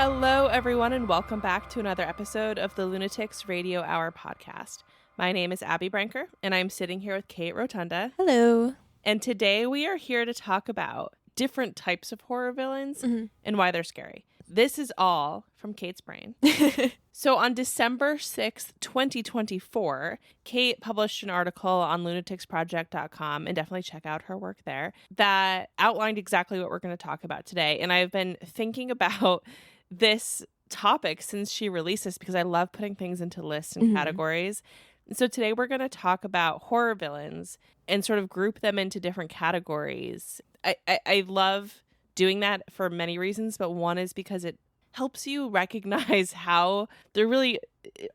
Hello, everyone, and welcome back to another episode of the Lunatics Radio Hour podcast. My name is Abby Branker, and I'm sitting here with Kate Rotunda. Hello. And today we are here to talk about different types of horror villains and why they're scary. This is all from Kate's brain. So on December 6th, 2024, Kate published an article on lunaticsproject.com, and definitely check out her work there, that outlined exactly what we're going to talk about today. And I've been thinking about this topic since she released this because I love putting things into lists and categories. And so today we're going to talk about horror villains and sort of group them into different categories. I love doing that for many reasons, but one is because it helps you recognize how there really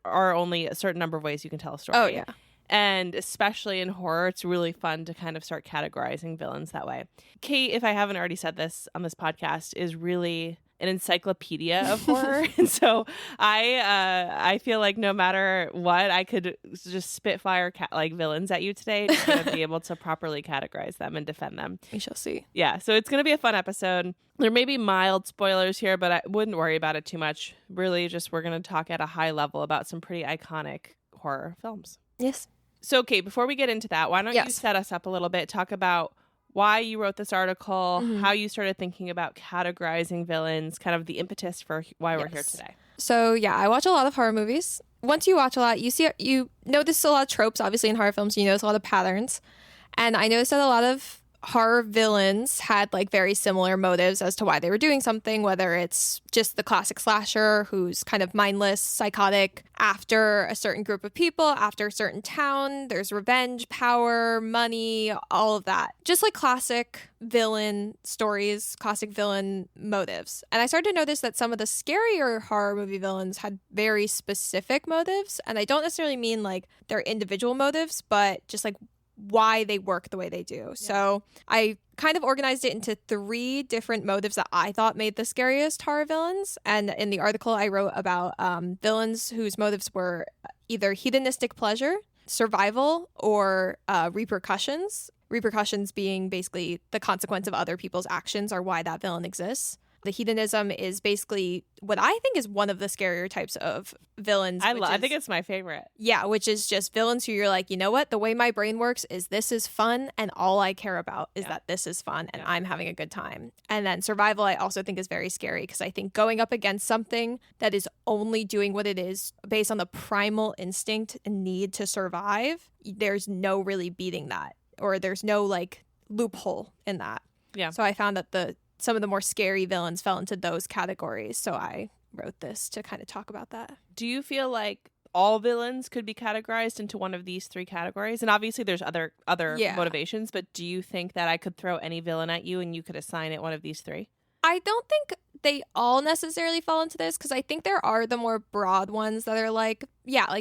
are only a certain number of ways you can tell a story. Oh, yeah. And especially in horror, it's really fun to kind of start categorizing villains that way. Kate, if I haven't already said this on this podcast, is really an encyclopedia of horror. And so I feel like no matter what, I could just spitfire villains at you today to be able to properly categorize them and defend them. We shall see. Yeah, so it's going to be a fun episode. There may be mild spoilers here, but I wouldn't worry about it too much. Really, just we're going to talk at a high level about some pretty iconic horror films. Yes. So, Kate, before we get into that, why don't you set us up a little bit, talk about why you wrote this article, how you started thinking about categorizing villains, kind of the impetus for why we're here today. So, yeah, I watch a lot of horror movies. Once you watch a lot, you notice a lot of tropes, obviously, in horror films. You notice a lot of patterns. And I noticed that a lot of horror villains had like very similar motives as to why they were doing something, whether it's just the classic slasher who's kind of mindless, psychotic after a certain group of people, after a certain town. There's revenge, power, money, all of that. Just like classic villain stories, classic villain motives. And I started to notice that some of the scarier horror movie villains had very specific motives. And I don't necessarily mean like their individual motives, but just like why they work the way they do. Yeah. So I kind of organized it into 3 different motives that I thought made the scariest horror villains. And in the article, I wrote about villains whose motives were either hedonistic pleasure, survival, or repercussions. Repercussions being basically the consequence of other people's actions or why that villain exists. The hedonism is basically what I think is one of the scarier types of villains. I think it's my favorite. Yeah, which is just villains who you're like, you know what? The way my brain works is this is fun, and all I care about is that this is fun and I'm having a good time. And then survival, I also think is very scary because I think going up against something that is only doing what it is based on the primal instinct and need to survive, there's no really beating that, or there's no like loophole in that. Yeah. So I found that some of the more scary villains fell into those categories. So I wrote this to kind of talk about that. Do you feel like all villains could be categorized into one of these 3 categories? And obviously there's other motivations, but do you think that I could throw any villain at you and you could assign it one of these 3? I don't think they all necessarily fall into this because I think there are the more broad ones that are like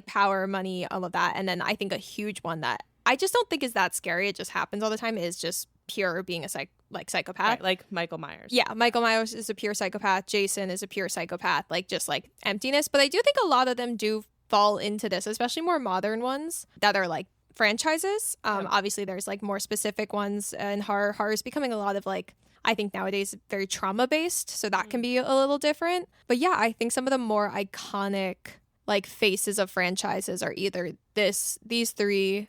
power, money, all of that. And then I think a huge one that I just don't think is that scary, it just happens all the time, is just pure being a psychopath. Right, like Michael Myers. Yeah, Michael Myers is a pure psychopath. Jason is a pure psychopath, like just like emptiness. But I do think a lot of them do fall into this, especially more modern ones that are like franchises. Obviously, there's like more specific ones in horror. Horror is becoming a lot of like, I think nowadays, very trauma based. So that can be a little different. But yeah, I think some of the more iconic like faces of franchises are either these 3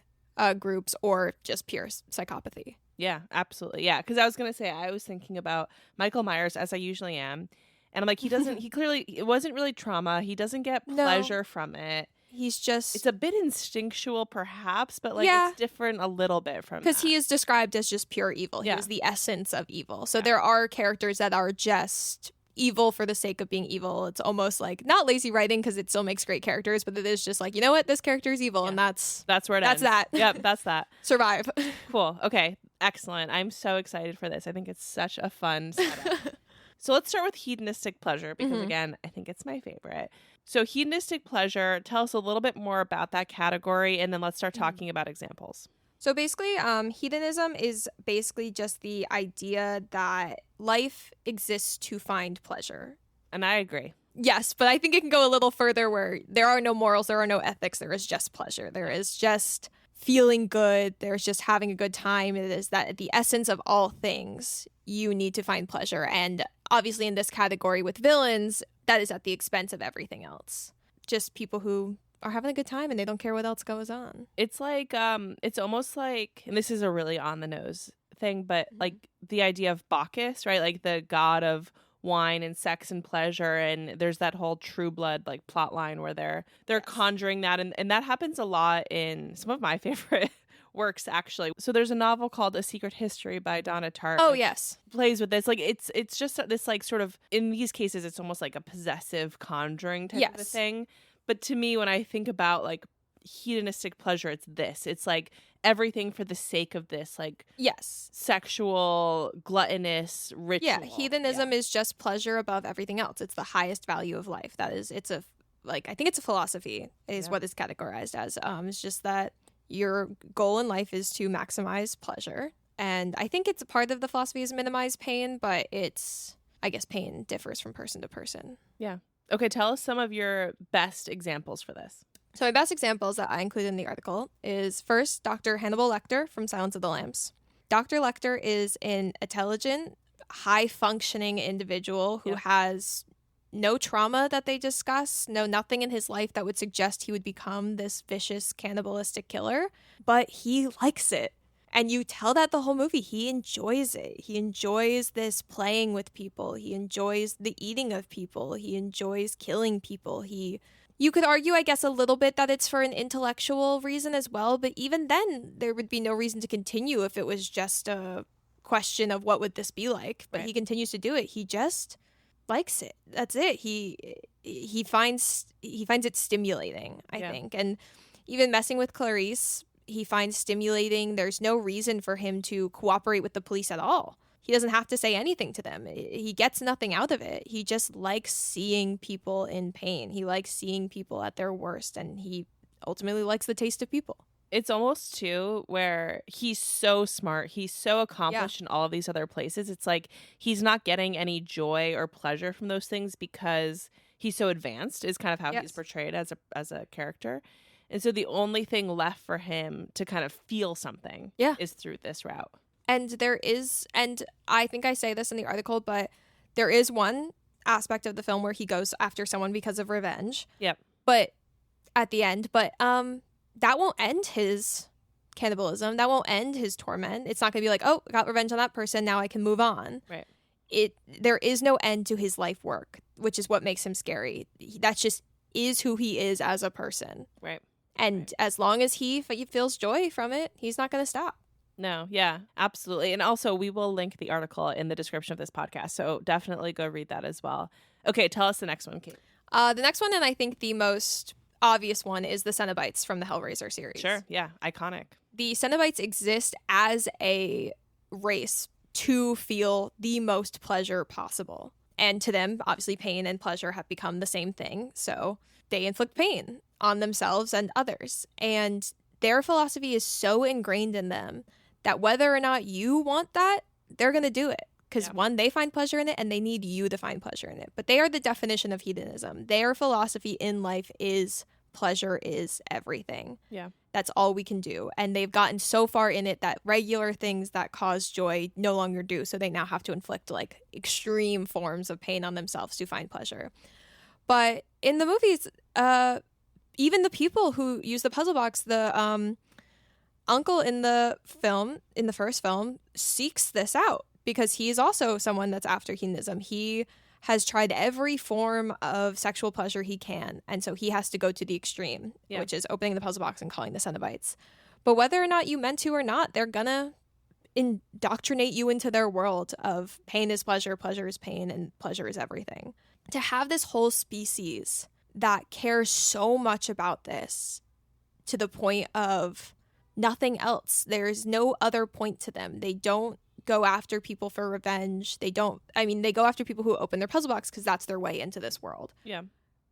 groups or just pure psychopathy. Yeah, absolutely. Yeah, because I was going to say, I was thinking about Michael Myers, as I usually am. And I'm like, it wasn't really trauma. He doesn't get pleasure from it. It's a bit instinctual perhaps, but like it's different a little bit from that. Because he is described as just pure evil. He is the essence of evil. So there are characters that are just evil for the sake of being evil. It's almost like not lazy writing because it still makes great characters, but it is just like, you know what, this character is evil, and that's where it ends. That. Yep, that's that. Survive. Cool. Okay. Excellent. I'm so excited for this. I think it's such a fun setup. So let's start with hedonistic pleasure because again, I think it's my favorite. So hedonistic pleasure, tell us a little bit more about that category, and then let's start talking about examples. So basically, hedonism is basically just the idea that life exists to find pleasure. And I agree. Yes, but I think it can go a little further where there are no morals, there are no ethics, there is just pleasure. There is just feeling good. There's just having a good time. It is that at the essence of all things, you need to find pleasure. And obviously in this category with villains, that is at the expense of everything else. Just people who are having a good time and they don't care what else goes on. It's like, it's almost like, and this is a really on the nose thing, but like the idea of Bacchus, right? Like the god of wine and sex and pleasure, and there's that whole True Blood like plot line where they're conjuring that, and that happens a lot in some of my favorite works, actually. So there's a novel called A Secret History by Donna Tartt. Oh, yes. Plays with this. Like it's just this like sort of, in these cases it's almost like a possessive conjuring type of a thing. But to me, when I think about like hedonistic pleasure, it's like everything for the sake of this, like, yes, sexual gluttonous ritual. Yeah, hedonism is just pleasure above everything else. It's the highest value of life. I think it's a philosophy is what it's categorized as. It's just that your goal in life is to maximize pleasure. And I think it's a part of the philosophy is minimize pain, but I guess pain differs from person to person. Yeah. Okay, tell us some of your best examples for this. So my best examples that I included in the article is first Dr. Hannibal Lecter from Silence of the Lambs. Dr. Lecter is an intelligent, high-functioning individual who has no trauma that they discuss, nothing in his life that would suggest he would become this vicious, cannibalistic killer, but he likes it. And you tell that the whole movie, he enjoys it. He enjoys this playing with people. He enjoys the eating of people. He enjoys killing people. You could argue, I guess, a little bit that it's for an intellectual reason as well, but even then, there would be no reason to continue if it was just a question of what would this be like. But he continues to do it. He just likes it. That's it. He finds it stimulating, I think. And even messing with Clarice, he finds stimulating. There's no reason for him to cooperate with the police at all. He doesn't have to say anything to them. He gets nothing out of it. He just likes seeing people in pain. He likes seeing people at their worst, and he ultimately likes the taste of people. It's almost, too, where he's so smart. He's so accomplished in all of these other places. It's like he's not getting any joy or pleasure from those things because he's so advanced is kind of how he's portrayed as a character. And so the only thing left for him to kind of feel something is through this route. And and I think I say this in the article, but there is one aspect of the film where he goes after someone because of revenge. Yep. But at the end, that won't end his cannibalism. That won't end his torment. It's not going to be like, oh, I got revenge on that person, now I can move on. Right. There is no end to his life work, which is what makes him scary. That just is who he is as a person. Right. And as long as he feels joy from it, he's not going to stop. No, yeah, absolutely. And also, we will link the article in the description of this podcast, so definitely go read that as well. Okay, tell us the next one, Kate. The next one, and I think the most obvious one, is the Cenobites from the Hellraiser series. Sure, yeah, iconic. The Cenobites exist as a race to feel the most pleasure possible. And to them, obviously, pain and pleasure have become the same thing, so they inflict pain on themselves and others. And their philosophy is so ingrained in them that whether or not you want that, they're going to do it. Because one, they find pleasure in it, and they need you to find pleasure in it. But they are the definition of hedonism. Their philosophy in life is pleasure is everything. Yeah. That's all we can do. And they've gotten so far in it that regular things that cause joy no longer do. So they now have to inflict like extreme forms of pain on themselves to find pleasure. But in the movies, even the people who use the puzzle box, the uncle in the first film, seeks this out because he's also someone that's after hedonism. He has tried every form of sexual pleasure he can, and so he has to go to the extreme, which is opening the puzzle box and calling the Cenobites. But whether or not you meant to or not, they're gonna indoctrinate you into their world of pain is pleasure is pain, and pleasure is everything. To have this whole species that cares so much about this to the point of nothing else. There's no other point to them. They don't go after people for revenge. They go after people who open their puzzle box because that's their way into this world. Yeah.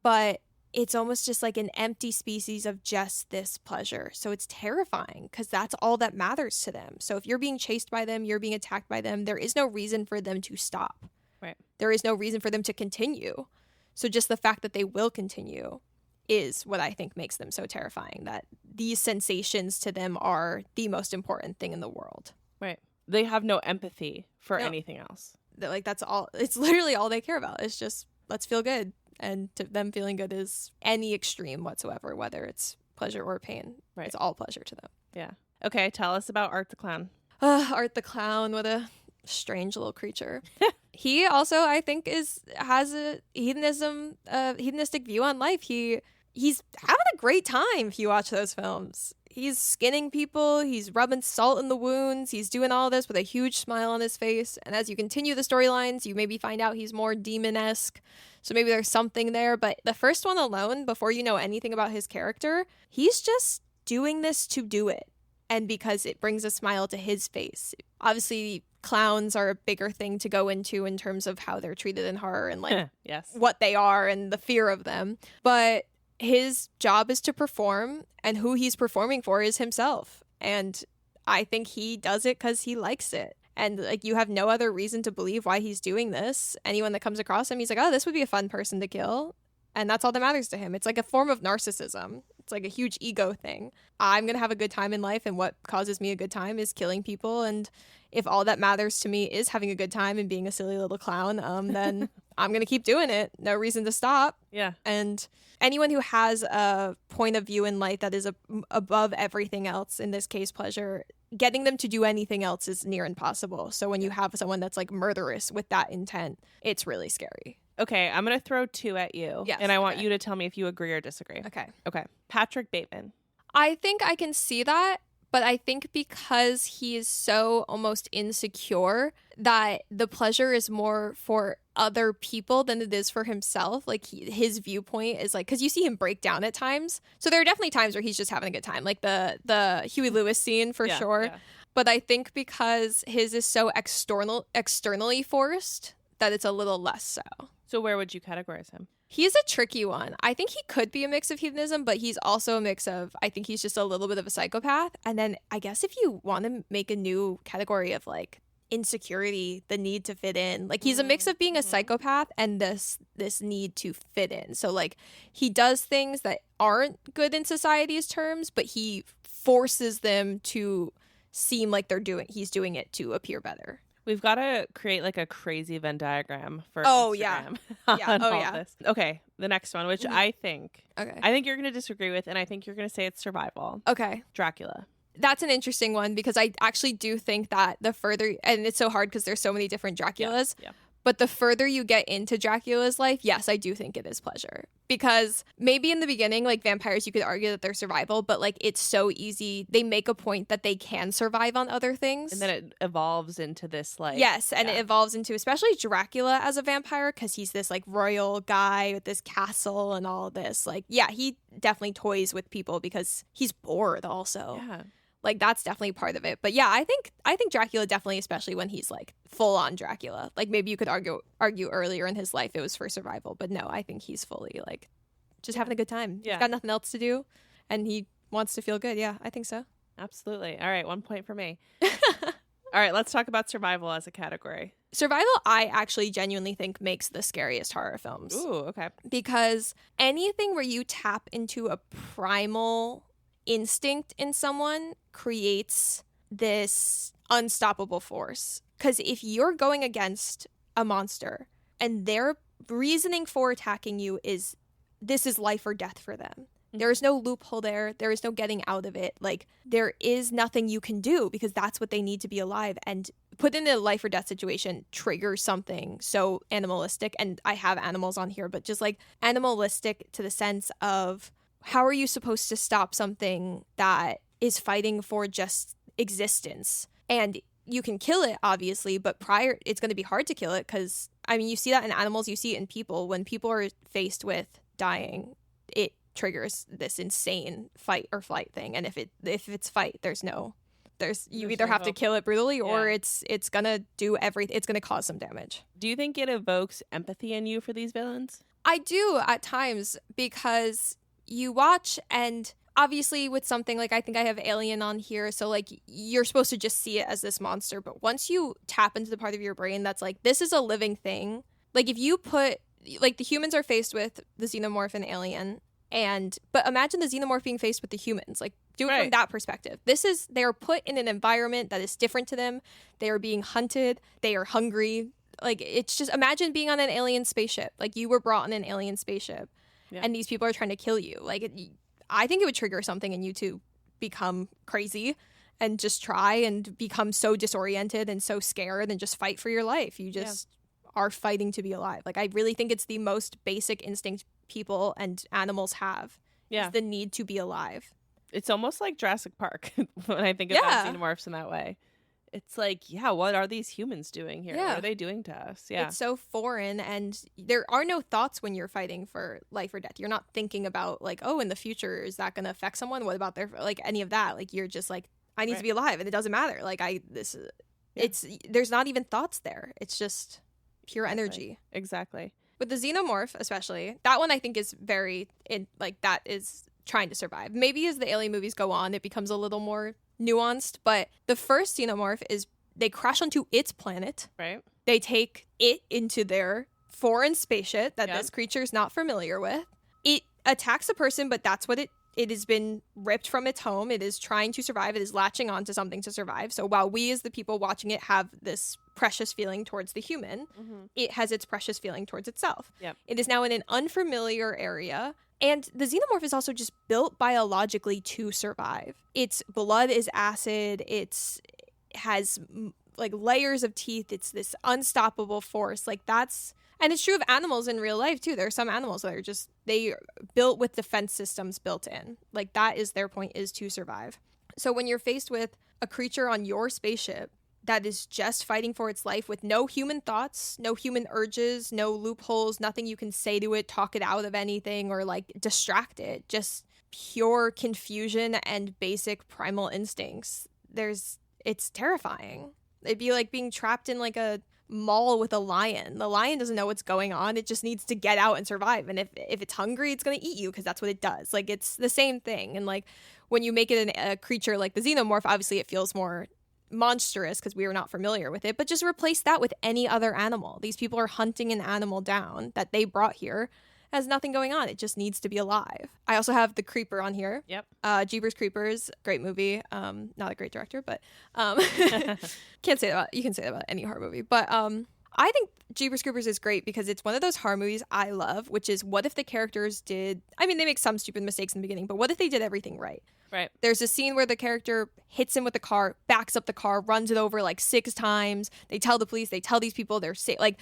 But it's almost just like an empty species of just this pleasure. So it's terrifying because that's all that matters to them. So if you're being chased by them, you're being attacked by them, there is no reason for them to stop. Right. There is no reason for them to continue. So just the fact that they will continue is what I think makes them so terrifying, that these sensations to them are the most important thing in the world. Right. They have no empathy for anything else. Like, that's all. It's literally all they care about. It's just, let's feel good. And to them, feeling good is any extreme whatsoever, whether it's pleasure or pain. Right. It's all pleasure to them. Yeah. Okay, tell us about Art the Clown. Art the Clown, what a strange little creature. He also, I think, has a hedonistic view on life. He's having a great time if you watch those films. He's skinning people, he's rubbing salt in the wounds, he's doing all this with a huge smile on his face. And as you continue the storylines, you maybe find out he's more demon-esque. So maybe there's something there. But the first one alone, before you know anything about his character, he's just doing this to do it. And because it brings a smile to his face. Obviously, clowns are a bigger thing to go into in terms of how they're treated in horror and like yes. what they are and the fear of them. But his job is to perform, and who he's performing for is himself. And I think he does it because he likes it. And like, you have no other reason to believe why he's doing this. Anyone that comes across him, he's like, oh, this would be a fun person to kill. And that's all that matters to him. It's like a form of narcissism. It's like a huge ego thing. I'm going to have a good time in life, and what causes me a good time is killing people. And if all that matters to me is having a good time and being a silly little clown, then I'm going to keep doing it. No reason to stop. Yeah. And anyone who has a point of view in life that is above everything else, in this case, pleasure, getting them to do anything else is near impossible. So when you have someone that's like murderous with that intent, it's really scary. Okay, I'm going to throw two at you. Yes, and I want you to tell me if you agree or disagree. Okay. Patrick Bateman. I think I can see that, but I think because he is so almost insecure that the pleasure is more for other people than it is for himself. Like his viewpoint is like, because you see him break down at times. So there are definitely times where he's just having a good time, like the Huey Lewis scene for sure. Yeah. But I think because his is so externally forced that it's a little less so. So where would you categorize him? He's a tricky one. I think he could be a mix of hedonism, but he's also a mix of, I think he's just a little bit of a psychopath. And then I guess if you want to make a new category of like insecurity, the need to fit in, like he's a mix of being a psychopath and this need to fit in. So like he does things that aren't good in society's terms, but he forces them to seem like he's doing it to appear better. We've got to create like a crazy Venn diagram for Instagram. This. Okay, the next one, which I think you're going to disagree with, and I think you're going to say it's survival. Okay. Dracula. That's an interesting one because I actually do think that the further, and it's so hard because there's so many different Draculas. Yeah. But the further you get into Dracula's life, yes, I do think it is pleasure. Because maybe in the beginning, like vampires, you could argue that they're survival, but like it's so easy. They make a point that they can survive on other things. And then it evolves into this like... Yes, and it evolves into especially Dracula as a vampire because he's this like royal guy with this castle and all this. Like, yeah, he definitely toys with people because he's bored also. Yeah. Like that's definitely part of it. But yeah, I think Dracula definitely, especially when he's like full on Dracula. Like maybe you could argue earlier in his life it was for survival, but no, I think he's fully like just having a good time. Yeah. He's got nothing else to do and he wants to feel good. Yeah, I think so. Absolutely. All right, 1 point for me. All right, let's talk about survival as a category. Survival, I actually genuinely think makes the scariest horror films. Ooh, okay. Because anything where you tap into a primal instinct in someone creates this unstoppable force. Because if you're going against a monster and their reasoning for attacking you is this is life or death for them, there is no loophole there. There is no getting out of it. Like there is nothing you can do because that's what they need to be alive. And put in a life or death situation triggers something so animalistic. And I have animals on here, but just like animalistic to the sense of how are you supposed to stop something that is fighting for just existence? And you can kill it, obviously, but it's going to be hard to kill it because, I mean, you see that in animals, you see it in people. When people are faced with dying, it triggers this insane fight or flight thing. And if it's fight, you either have to kill it brutally or it's going to do everything. It's going to cause some damage. Do you think it evokes empathy in you for these villains? I do at times because you watch and obviously with something like I think I have Alien on here, so like you're supposed to just see it as this monster, but once you tap into the part of your brain that's like this is a living thing, like if you put like the humans are faced with the xenomorph and Alien, but imagine the xenomorph being faced with the humans, like do it from that perspective. They are put in an environment that is different to them. They are being hunted, they are hungry, Like, it's just, imagine being on an alien spaceship. Like, you were brought on an alien spaceship, and these people are trying to kill you. Like, I think it would trigger something in you to become crazy and just try and become so disoriented and so scared and just fight for your life. You just are fighting to be alive. Like, I really think it's the most basic instinct people and animals have. Is the need to be alive. It's almost like Jurassic Park when I think about xenomorphs in that way. It's like, what are these humans doing here? What are they doing to us? Yeah. It's so foreign, and there are no thoughts when you're fighting for life or death. You're not thinking about, like, oh, in the future, is that going to affect someone? What about their, like, any of that? Like, you're just like, I need to be alive, and it doesn't matter. Like, there's not even thoughts there. It's just pure energy. Exactly. With the xenomorph, especially, that one I think is that is trying to survive. Maybe as the alien movies go on, it becomes a little more nuanced, but the first xenomorph is they crash onto its planet. Right. They take it into their foreign spaceship that this creature is not familiar with. It attacks a person, but that's what it has been ripped from its home. It is trying to survive. It is latching on to something to survive. So while we as the people watching it have this precious feeling towards the human, it has its precious feeling towards itself. Yep. It is now in an unfamiliar area. And the xenomorph is also just built biologically to survive. Its blood is acid. It has like layers of teeth. It's this unstoppable force. Like, and it's true of animals in real life too. There are some animals that are just, they are built with defense systems built in. Like, that is their point, is to survive. So when you're faced with a creature on your spaceship that is just fighting for its life with no human thoughts, no human urges, no loopholes, nothing you can say to it, talk it out of anything, or like distract it, just pure confusion and basic primal instincts. It's terrifying. It'd be like being trapped in like a mall with a lion. The lion doesn't know what's going on. It just needs to get out and survive. And if it's hungry, it's going to eat you because that's what it does. Like, it's the same thing. And like, when you make it a creature like the xenomorph, obviously it feels more monstrous because we are not familiar with it, but just replace that with any other animal. These people are hunting an animal down that they brought here. It has nothing going on. It just needs to be alive. I also have the Creeper on here. Yep. Jeepers Creepers, great movie. Not a great director, but can't say that about, you can say that about any horror movie. But I think Jeepers Creepers is great because it's one of those horror movies I love, which is, what if the characters did, I mean, they make some stupid mistakes in the beginning, but what if they did everything right? Right. There's a scene where the character hits him with the car, backs up the car, runs it over like 6 times. They tell the police, they tell these people they're safe, like,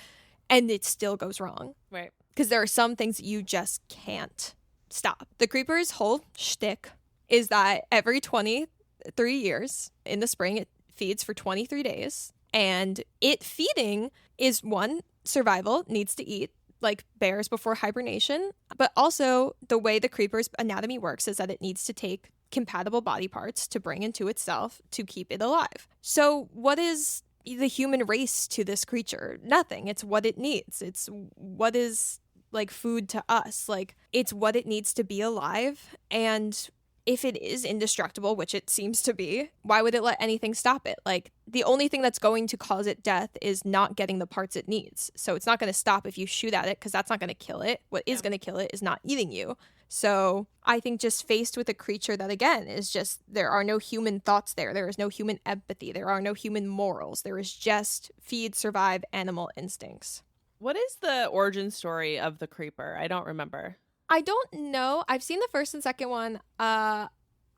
and it still goes wrong. Right. Because there are some things you just can't stop. The Creeper's whole shtick is that every 23 years in the spring, it feeds for 23 days. And it feeding is, one, survival, needs to eat, like bears before hibernation. But also, the way the Creeper's anatomy works is that it needs to take compatible body parts to bring into itself to keep it alive. So what is the human race to this creature? Nothing. It's what it needs. It's what is like food to us. Like, it's what it needs to be alive. And if it is indestructible, which it seems to be, why would it let anything stop it? Like, the only thing that's going to cause it death is not getting the parts it needs. So it's not going to stop if you shoot at it, because that's not going to kill it. What is going to kill it is not eating you. So I think just faced with a creature that, again, is just, there are no human thoughts there. There is no human empathy. There are no human morals. There is just feed, survive, animal instincts. What is the origin story of the Creeper? I don't remember. I don't know. I've seen the first and second one. I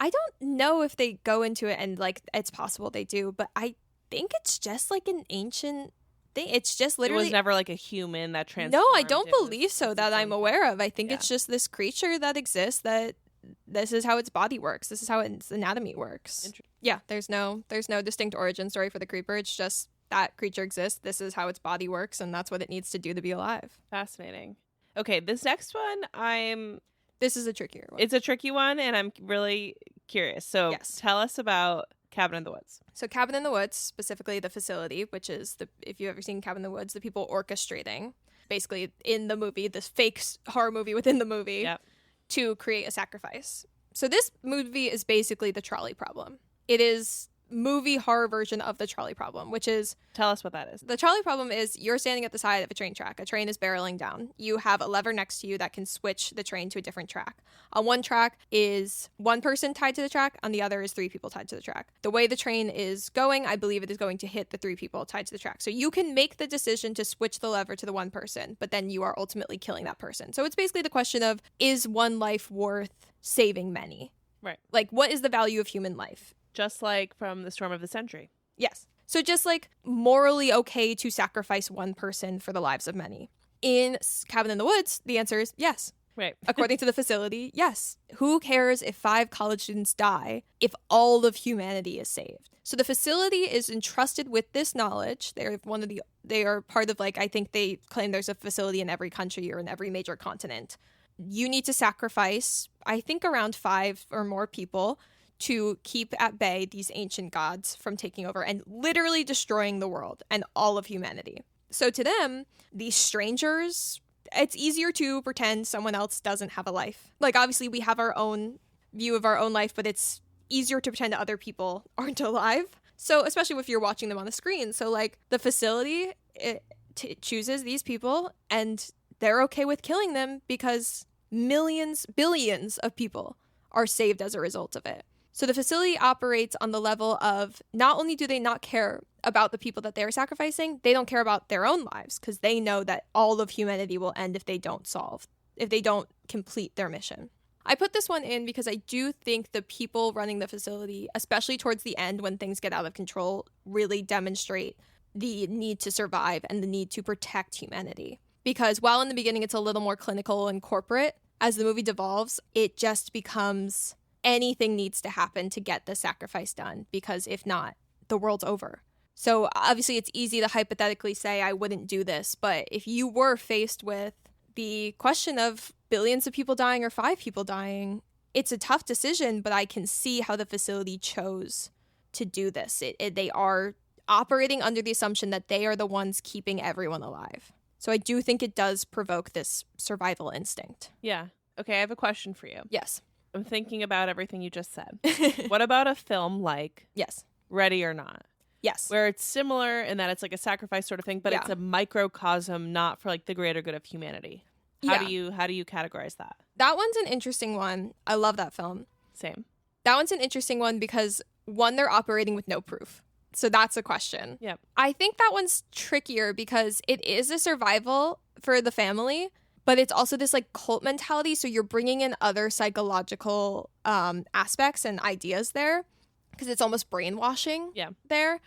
don't know if they go into it, and like, it's possible they do, but I think it's just like an ancient thing. It's just literally, it was never like a human that transformed. No, I don't believe so, that I'm aware of. I think it's just this creature that exists, that this is how its body works. This is how its anatomy works. Yeah, there's no distinct origin story for the Creeper. It's just that creature exists. This is how its body works, and that's what it needs to do to be alive. Fascinating. Okay, this next one, this is a trickier one. It's a tricky one, and I'm really curious. So tell us about Cabin in the Woods. So Cabin in the Woods, specifically the facility, which is, if you've ever seen Cabin in the Woods, the people orchestrating, basically in the movie, this fake horror movie within the movie, to create a sacrifice. So this movie is basically the trolley problem. It is movie horror version of the trolley problem, which is... Tell us what that is. The trolley problem is you're standing at the side of a train track. A train is barreling down. You have a lever next to you that can switch the train to a different track. On one track is one person tied to the track. On the other is 3 people tied to the track. The way the train is going, I believe it is going to hit the 3 people tied to the track. So you can make the decision to switch the lever to the one person, but then you are ultimately killing that person. So it's basically the question of, is one life worth saving many? Right. Like, what is the value of human life? Just like from The Storm of the Century. Yes. So just like morally okay to sacrifice one person for the lives of many. In Cabin in the Woods, the answer is yes. Right. According to the facility, yes. Who cares if 5 college students die if all of humanity is saved? So the facility is entrusted with this knowledge. They are part of, like, I think they claim there's a facility in every country or in every major continent. You need to sacrifice, I think, around 5 or more people to keep at bay these ancient gods from taking over and literally destroying the world and all of humanity. So to them, these strangers, it's easier to pretend someone else doesn't have a life. Like, obviously, we have our own view of our own life, but it's easier to pretend other people aren't alive. So especially if you're watching them on the screen. So, like, the facility chooses these people, and they're okay with killing them because billions of people are saved as a result of it. So the facility operates on the level of, not only do they not care about the people that they're sacrificing, they don't care about their own lives because they know that all of humanity will end if they don't complete their mission. I put this one in because I do think the people running the facility, especially towards the end when things get out of control, really demonstrate the need to survive and the need to protect humanity. Because while in the beginning it's a little more clinical and corporate, as the movie devolves, it just becomes... anything needs to happen to get the sacrifice done, because if not, the world's over. So obviously it's easy to hypothetically say I wouldn't do this, but if you were faced with the question of billions of people dying or 5 people dying, it's a tough decision, but I can see how the facility chose to do this. They are operating under the assumption that they are the ones keeping everyone alive. So I do think it does provoke this survival instinct. Yeah. Okay, I have a question for you. Yes. I'm thinking about everything you just said. What about a film like Yes. Ready or Not? Yes. Where it's similar in that it's like a sacrifice sort of thing, but it's a microcosm, not for like the greater good of humanity. How do you categorize that? That one's an interesting one. I love that film. Same. That one's an interesting one because, one, they're operating with no proof. So that's a question. Yep. I think that one's trickier because it is a survival for the family, but it's also this like cult mentality. So you're bringing in other psychological aspects and ideas there because it's almost brainwashing there.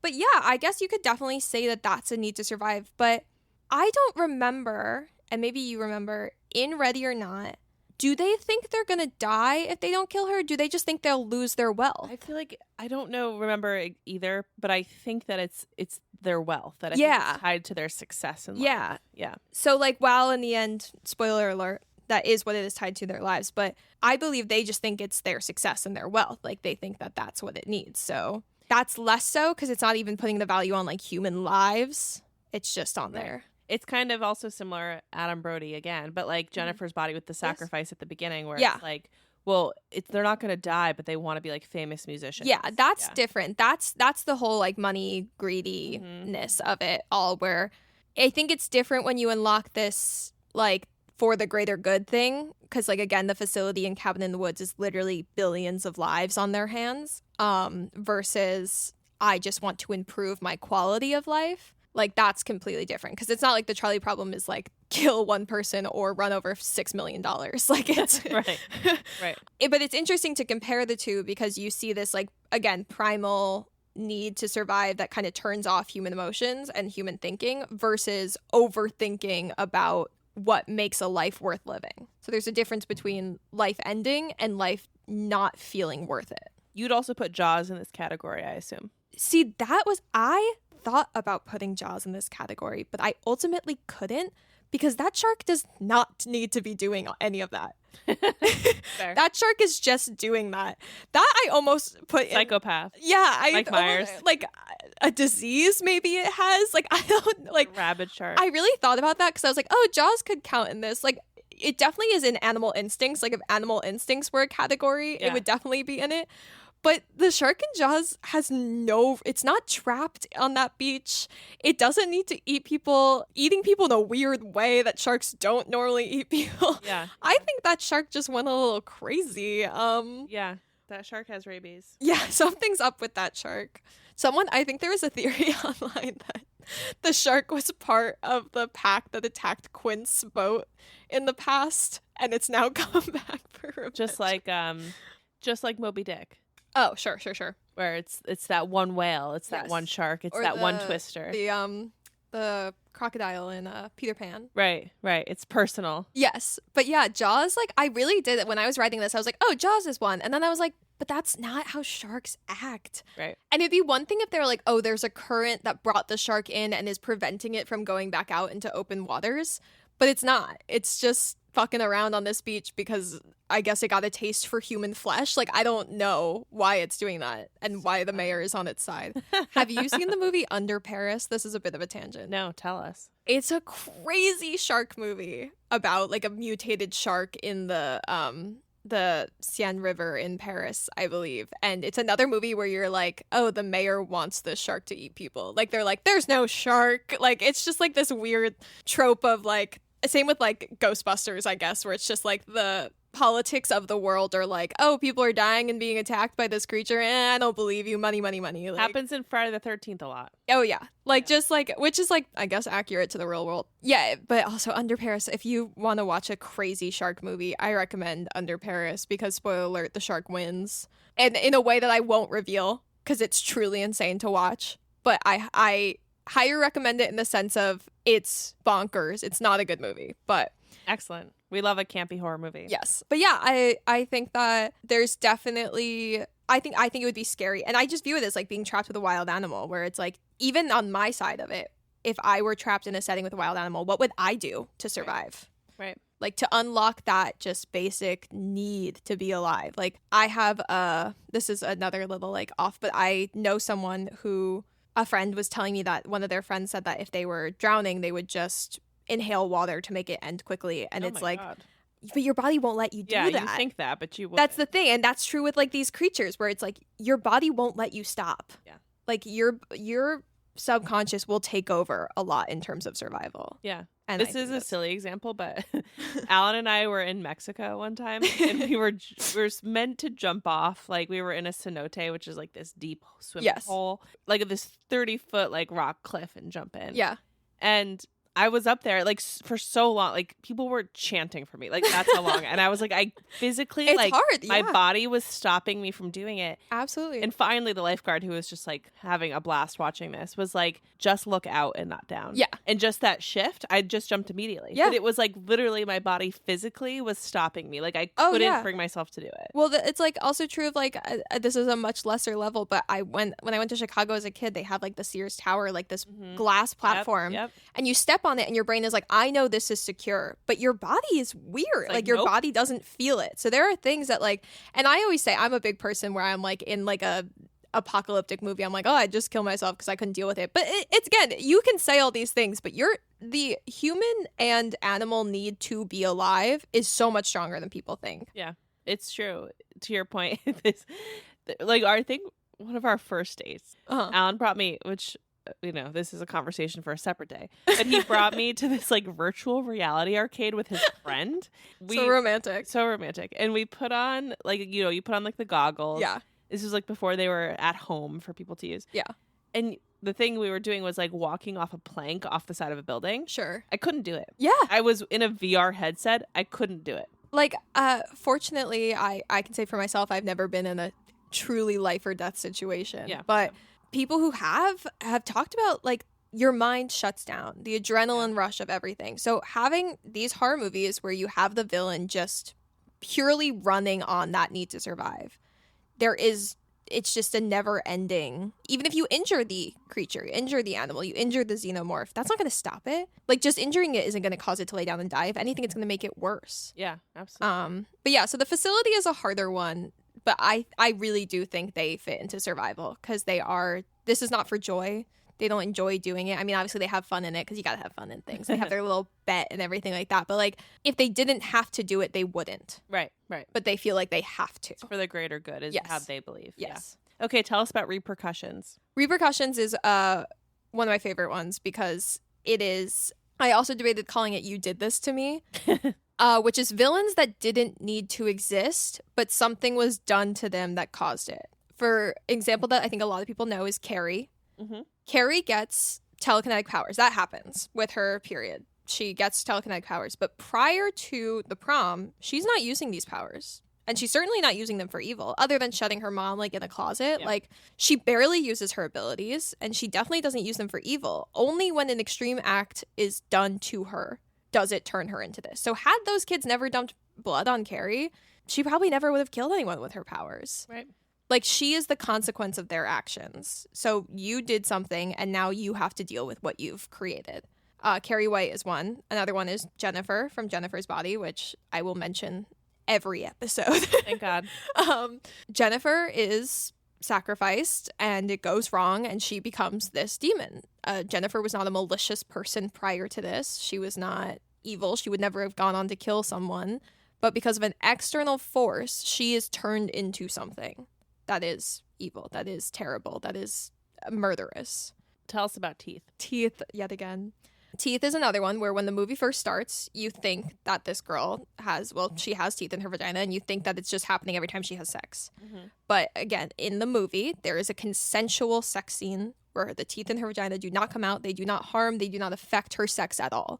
But yeah, I guess you could definitely say that that's a need to survive. But I don't remember, and maybe you remember, in Ready or Not, do they think they're going to die if they don't kill her? Do they just think they'll lose their wealth? I feel like, I don't remember either, but I think that it's their wealth, that it's tied to their success in life. Yeah. So like, while in the end, spoiler alert, that is what it is tied to their lives. But I believe they just think it's their success and their wealth. Like they think that that's what it needs. So that's less so because it's not even putting the value on like human lives. It's just on there. It's kind of also similar, Adam Brody again, but like Jennifer's Body with the sacrifice at the beginning where it's like, well, they're not going to die, but they want to be like famous musicians. Yeah, that's different. That's the whole like money greediness of it all, where I think it's different when you unlock this like for the greater good thing. Because like, again, the facility in Cabin in the Woods is literally billions of lives on their hands versus I just want to improve my quality of life. Like, that's completely different because it's not like the trolley problem is like kill one person or run over $6 million. Like, it's right. But it's interesting to compare the two because you see this, like, again, primal need to survive that kind of turns off human emotions and human thinking versus overthinking about what makes a life worth living. So there's a difference between life ending and life not feeling worth it. You'd also put Jaws in this category, I assume. See, I thought about putting Jaws in this category, but I ultimately couldn't because that shark does not need to be doing any of that. That shark is just doing that. That I almost put psychopath. Yeah, Mike Myers. Like a disease maybe it has. Like I don't like rabid shark. I really thought about that because I was like, oh, Jaws could count in this. Like it definitely is in Animal Instincts. Like if Animal Instincts were a category, it would definitely be in it. But the shark in Jaws has it's not trapped on that beach. It doesn't need to eat people, eating people in a weird way that sharks don't normally eat people. Yeah. I think that shark just went a little crazy. Yeah, that shark has rabies. Yeah, something's up with that shark. I think there was a theory online that the shark was part of the pack that attacked Quint's boat in the past, and it's now come back for revenge. Just like Moby Dick. Oh, sure. Where it's that one whale, it's that one shark, it's that one twister. The crocodile in Peter Pan. Right. It's personal. Yes. But yeah, Jaws, like, I really did it when I was writing this. I was like, oh, Jaws is one. And then I was like, but that's not how sharks act. Right. And it'd be one thing if they were like, oh, there's a current that brought the shark in and is preventing it from going back out into open waters. But it's not. It's just fucking around on this beach because I guess it got a taste for human flesh. Like, I don't know why it's doing that and why the mayor is on its side. Have you seen the movie Under Paris? This is a bit of a tangent. No, tell us. It's a crazy shark movie about like a mutated shark in the Seine River in Paris, I believe. And it's another movie where you're like, oh, the mayor wants this shark to eat people. Like, they're like, there's no shark. Like, it's just like this weird trope of like, same with like Ghostbusters, I guess, where it's just like the politics of the world are like, oh, people are dying and being attacked by this creature. I don't believe you. Money. Like, happens in Friday the 13th a lot. Oh, yeah. Like, just like, which is like, I guess, accurate to the real world. Yeah, but also Under Paris, if you want to watch a crazy shark movie, I recommend Under Paris because, spoiler alert, the shark wins. And in a way that I won't reveal because it's truly insane to watch. But I highly recommend it in the sense of it's bonkers. It's not a good movie, but... Excellent. We love a campy horror movie. Yes. But yeah, I think that there's definitely... I think it would be scary. And I just view it as like being trapped with a wild animal where it's like, even on my side of it, if I were trapped in a setting with a wild animal, what would I do to survive? Right. Like, to unlock that just basic need to be alive. Like, I have this is another little like off, but I know someone who... A friend was telling me that one of their friends said that if they were drowning, they would just inhale water to make it end quickly. And it's like, God. But your body won't let you do that. Yeah, you think that, but you won't. That's the thing. And that's true with like these creatures where it's like your body won't let you stop. Yeah. Like your subconscious will take over a lot in terms of survival. Yeah. And this is a silly example, but Alan and I were in Mexico one time and we were meant to jump off. Like, we were in a cenote, which is like this deep swimming hole, like this 30-foot like rock cliff, and jump in. Yeah. And I was up there like for so long, like people were chanting for me, like that's how long. And I was like, I physically, it's like hard, yeah. My body was stopping me from doing it. Absolutely. And finally the lifeguard, who was just like having a blast watching this, was like, just look out and not down. Yeah. And just that shift, I just jumped immediately. Yeah. But it was like literally my body physically was stopping me. Like I couldn't bring myself to do it. Well, it's like also true of like, this is a much lesser level, but when I went to Chicago as a kid, they had like the Sears Tower, like this glass platform. Yep. And you step on it and your brain is like, I know this is secure, but your body is weird. Like your body doesn't feel it. So there are things that like, and I always say I'm a big person where I'm like in like a apocalyptic movie, I'm like, oh, I'd just kill myself because I couldn't deal with it. But it's again, you can say all these things, but the human and animal need to be alive is so much stronger than people think. Yeah, it's true. To your point, like I think one of our first dates, Alan brought me, which, you know, this is a conversation for a separate day, but he brought me to this like virtual reality arcade with his friend. So romantic. And we put on like, you know, you put on like the goggles. Yeah. This was like before they were at home for people to use. Yeah. And the thing we were doing was like walking off a plank off the side of a building. Sure. I couldn't do it. Yeah. I was in a VR headset. I couldn't do it. Like, fortunately, I can say for myself, I've never been in a truly life or death situation. Yeah. But people who have talked about like your mind shuts down, the adrenaline rush of everything. So having these horror movies where you have the villain just purely running on that need to survive, it's just a never ending. Even if you injure the creature, you injure the animal, you injure the xenomorph, that's not going to stop it. Like, just injuring it isn't going to cause it to lay down and die. If anything, it's going to make it worse. Yeah, absolutely. But yeah, so the facility is a harder one. But I really do think they fit into survival because this is not for joy. They don't enjoy doing it. I mean, obviously they have fun in it because you gotta have fun in things. They have their little bet and everything like that. But like, if they didn't have to do it, they wouldn't. Right. But they feel like they have to. It's for the greater good is how they believe. Yes. Yeah. Okay, tell us about repercussions. Repercussions is one of my favorite ones because it is. I also debated calling it "You Did This to Me," which is villains that didn't need to exist, but something was done to them that caused it. For example, that I think a lot of people know is Carrie. Mm-hmm. Carrie gets telekinetic powers. That happens with her, period. She gets telekinetic powers. But prior to the prom, she's not using these powers. And she's certainly not using them for evil, other than shutting her mom, like, in a closet. Yeah. Like, she barely uses her abilities, and she definitely doesn't use them for evil. Only when an extreme act is done to her does it turn her into this. So had those kids never dumped blood on Carrie, she probably never would have killed anyone with her powers. Right. Like, she is the consequence of their actions. So you did something, and now you have to deal with what you've created. Carrie White is one. Another one is Jennifer from Jennifer's Body, which I will mention every episode. Thank God. Jennifer is sacrificed, and it goes wrong, and she becomes this demon. Jennifer was not a malicious person prior to this. She was not evil. She would never have gone on to kill someone. But because of an external force, she is turned into something that is evil, that is terrible, that is murderous. Tell us about Teeth. Teeth, yet again. Teeth is another one where when the movie first starts, you think that this girl she has teeth in her vagina, and you think that it's just happening every time she has sex. Mm-hmm. But again, in the movie, there is a consensual sex scene where the teeth in her vagina do not come out, they do not harm, they do not affect her sex at all.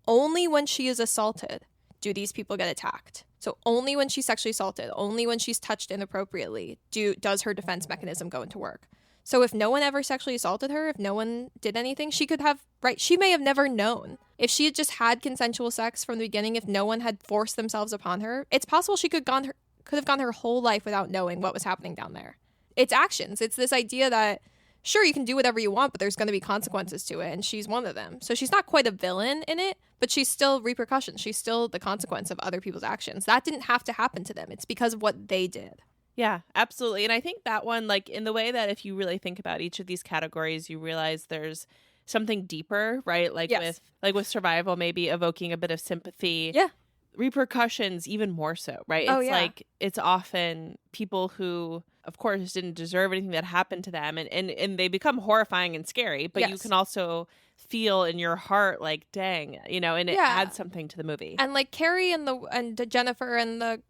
Only when she is assaulted do these people get attacked. So only when she's sexually assaulted, only when she's touched inappropriately, does her defense mechanism go into work. So if no one ever sexually assaulted her, if no one did anything, she may have never known. If she had just had consensual sex from the beginning, if no one had forced themselves upon her, it's possible she could have gone her whole life without knowing what was happening down there. It's actions. It's this idea that, sure, you can do whatever you want, but there's going to be consequences to it, and she's one of them. So she's not quite a villain in it, but she's still repercussions. She's still the consequence of other people's actions. That didn't have to happen to them. It's because of what they did. Yeah, absolutely. And I think that one, like, in the way that if you really think about each of these categories, you realize there's something deeper, right? Like, yes. with survival, maybe evoking a bit of sympathy. Yeah. Repercussions even more so, right? It's like, it's often people who, of course, didn't deserve anything that happened to them, and they become horrifying and scary, but yes. You can also feel in your heart like, dang, and it adds something to the movie. And like Carrie and Jennifer and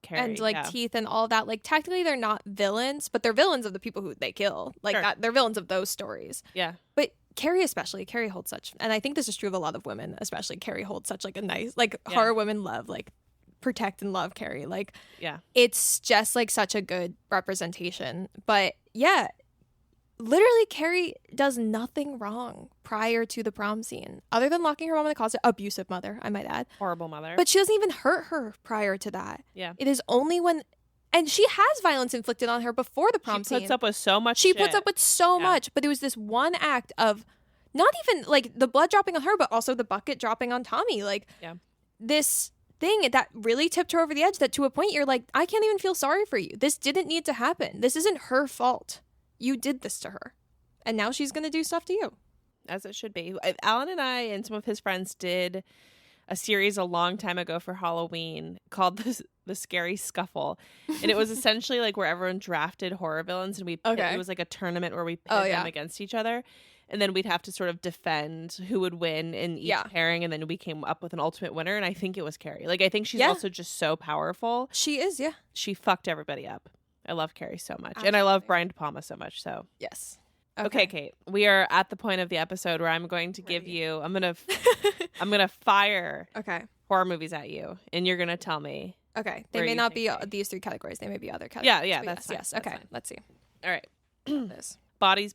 Carrie, and like Teeth and all that, like technically they're not villains, but they're villains of the people who they kill. Like sure. They're villains of those stories. Yeah. But Carrie holds such, and I think this is true of a lot of women, especially Carrie holds such like a nice, like horror women love, like protect and love Carrie. Like, it's just like such a good representation. But yeah, literally Carrie does nothing wrong prior to the prom scene other than locking her mom in the closet. Abusive mother, I might add. Horrible mother. But she doesn't even hurt her prior to that. Yeah. It is only when, and she has violence inflicted on her before the prom scene. She puts up with so much She puts up with so much, but it was this one act of not even like the blood dropping on her, but also the bucket dropping on Tommy. Like this thing that really tipped her over the edge, that to a point you're like, I can't even feel sorry for you. This didn't need to happen. This isn't her fault. You did this to her. And now she's going to do stuff to you. As it should be. Alan and I and some of his friends did a series a long time ago for Halloween called the Scary Scuffle. And it was essentially like where everyone drafted horror villains, and it was like a tournament where we pitted them against each other. And then we'd have to sort of defend who would win in each pairing. And then we came up with an ultimate winner. And I think it was Carrie. Like, I think she's also just so powerful. She is, yeah. She fucked everybody up. I love Carrie so much. Absolutely. And I love Brian De Palma so much. So yes. Okay, Kate. We are at the point of the episode where I'm going to give you. I'm gonna fire horror movies at you, and you're gonna tell me. Okay. They may not be these three categories. They may be other categories. Yeah. That's fine. Yes. Okay. Let's see. All right. This. Bodies.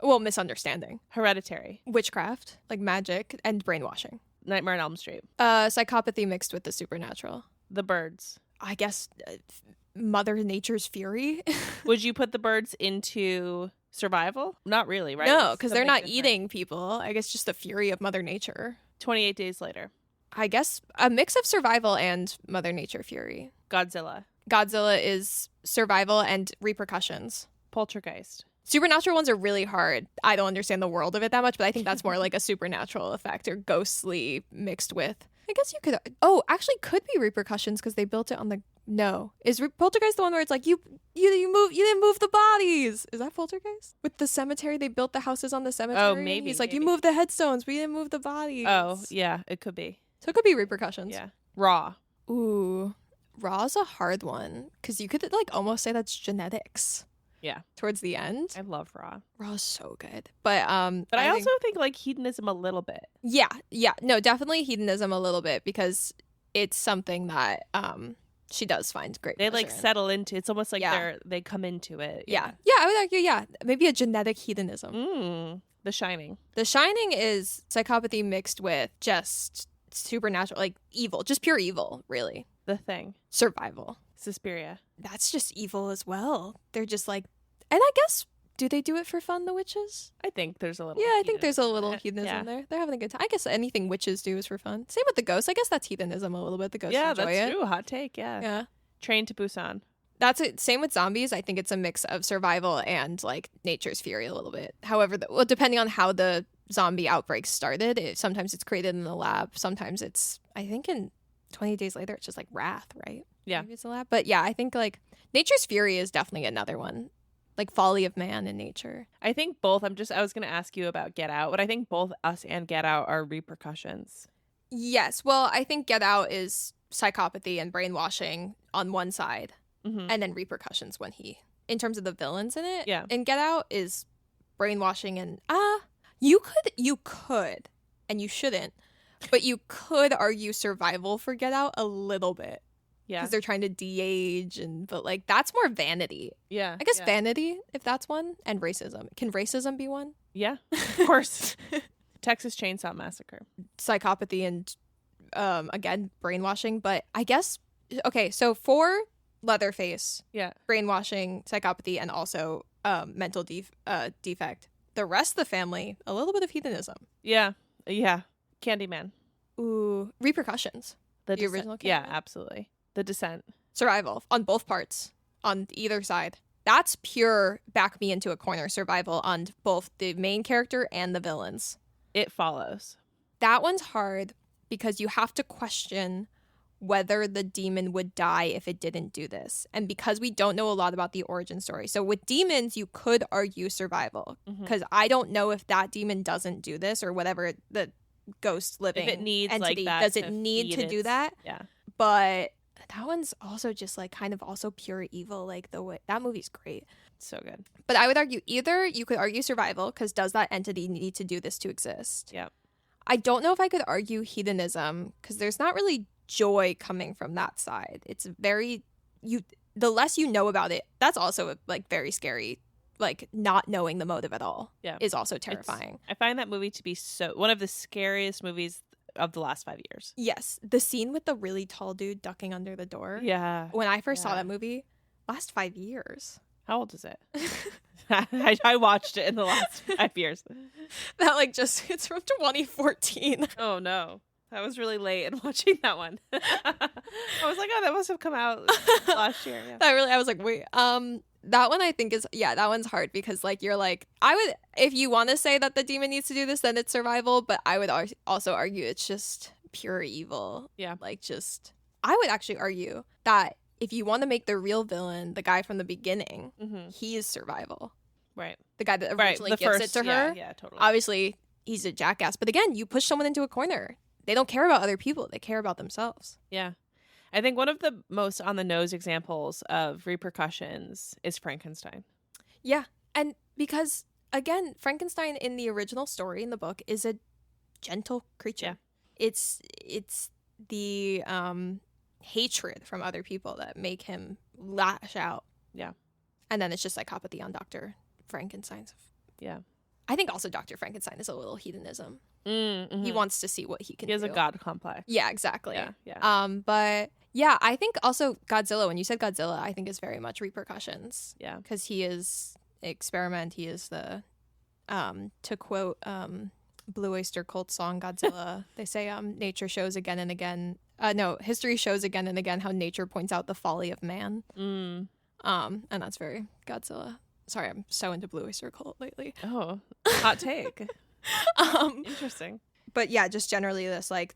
Well, misunderstanding. Hereditary. Witchcraft, like magic, and brainwashing. Nightmare on Elm Street. Psychopathy mixed with the supernatural. The Birds. I guess Mother Nature's fury. Would you put the Birds into survival? Not really, right? No, because they're not eating people. I guess just the fury of Mother Nature. 28 Days Later. I guess a mix of survival and Mother Nature fury. Godzilla. Godzilla is survival and repercussions. Poltergeist. Supernatural ones are really hard. I don't understand the world of it that much, but I think that's more like a supernatural effect or ghostly mixed with. I guess you could. Oh, actually, could be repercussions because they built it on the. No, is Poltergeist the one where it's like you didn't move the bodies? Is that Poltergeist with the cemetery? They built the houses on the cemetery. Oh, maybe He's like, you moved the headstones, but you didn't move the bodies. Oh, yeah, it could be. So it could be repercussions. Yeah, Raw. Ooh, Raw's a hard one because you could like almost say that's genetics. Yeah. Towards the end. I love Raw. Raw's so good. But I also think like hedonism a little bit. Yeah. No, definitely hedonism a little bit because it's something that she does find great They pleasure like in. settle into. It's almost like they come into it. Yeah, I would argue, maybe a genetic hedonism. The Shining. The Shining is psychopathy mixed with just supernatural, like evil, just pure evil, really. The Thing. Survival. Suspiria. That's just evil as well. They're just like, and I guess, do they do it for fun, the witches? I think there's a little. Yeah, I think there's a little hedonism there. They're having a good time. I guess anything witches do is for fun. Same with the ghosts. I guess that's hedonism a little bit. The ghosts enjoy that's it. true. Hot take. Yeah. Train to Busan. That's it. Same with zombies. I think it's a mix of survival and like nature's fury a little bit. However, depending on how the zombie outbreak started, sometimes it's created in the lab. Sometimes it's, I think in 20 Days Later, it's just like wrath, right? Yeah. Maybe it's a lab. But yeah, I think like nature's fury is definitely another one. Like folly of man in nature. I think both. I was going to ask you about Get Out, but I think both Us and Get Out are repercussions. Yes. Well, I think Get Out is psychopathy and brainwashing on one side. And then repercussions when in terms of the villains in it. Yeah. And Get Out is brainwashing and you could, and you shouldn't, but you could argue survival for Get Out a little bit. Yeah. Because they're trying to de-age but like that's more vanity. Yeah. I guess vanity, if that's one, and racism. Can racism be one? Yeah, of course. Texas Chainsaw Massacre. Psychopathy and again, brainwashing, but I guess okay, so for Leatherface, brainwashing, psychopathy, and also mental defect. The rest of the family, a little bit of hedonism. Yeah. Candyman. Ooh, repercussions. The original Candyman? Yeah, absolutely. The Descent. Survival on both parts, on either side. That's pure back me into a corner survival on both the main character and the villains. It Follows. That one's hard because you have to question whether the demon would die if it didn't do this. And because we don't know a lot about the origin story. So with demons, you could argue survival. Because I don't know if that demon doesn't do this or whatever the ghost living if it needs entity, like that does it need to do that? Yeah. But that one's also just like kind of also pure evil. Like the way that movie's great. So good. But I would argue either you could argue survival because does that entity need to do this to exist? Yeah. I don't know if I could argue hedonism because there's not really joy coming from that side. It's very the less you know about it, that's also like very scary. Like not knowing the motive at all is also terrifying. I find that movie to be one of the scariest movies of the last 5 years. Yes. The scene with the really tall dude ducking under the door. Yeah. When I first saw that movie, last 5 years. How old is it? I watched it in the last 5 years. That it's from 2014. Oh no. I was really late in watching that one. I was like, oh, that must have come out last year. Yeah. I was like, wait. That one I think is, that one's hard because like you're like, I would, if you want to say that the demon needs to do this, then it's survival. But I would also argue it's just pure evil. Yeah. I would actually argue that if you want to make the real villain the guy from the beginning, he is survival. Right. The guy that originally gives it to her. Yeah, totally. Obviously, he's a jackass. But again, you push someone into a corner. They don't care about other people. They care about themselves. Yeah. I think one of the most on the nose examples of repercussions is Frankenstein. Yeah. And because, again, Frankenstein in the original story in the book is a gentle creature. Yeah. It's the hatred from other people that make him lash out. Yeah. And then it's just psychopathy on Dr. Frankenstein's. Yeah. I think also Dr. Frankenstein is a little hedonism. Mm-hmm. He wants to see what he can do. He has a god complex. Yeah, exactly. Yeah. But yeah, I think also Godzilla, when you said Godzilla, I think is very much repercussions. Yeah. Because he is experiment. He is the, to quote Blue Oyster Cult song Godzilla, they say nature shows again and again. History shows again and again how nature points out the folly of man. And that's very Godzilla. Sorry, I'm so into Blue Oyster Cult lately. Oh, hot take. Interesting. But yeah, just generally this like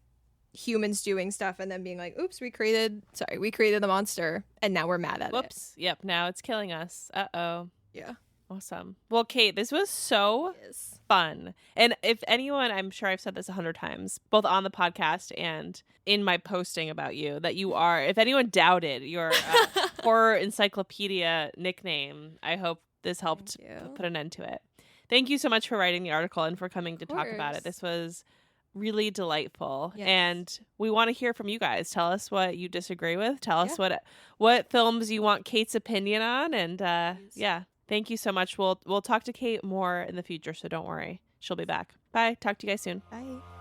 humans doing stuff and then being like, oops, we created the monster and now we're mad at it. Whoops. Yep. Now it's killing us. Uh-oh. Yeah. Awesome. Well, Kate, this was so fun. And if anyone, I'm sure I've said this 100 times, both on the podcast and in my posting about you, that you are, if anyone doubted your horror encyclopedia nickname, I hope this helped put an end to it. Thank you so much for writing the article and for coming to talk about it. This was really delightful. Yes. And we want to hear from you guys. Tell us what you disagree with. Tell us what films you want Kate's opinion on. And thank you so much. We'll talk to Kate more in the future, so don't worry. She'll be back. Bye. Talk to you guys soon. Bye.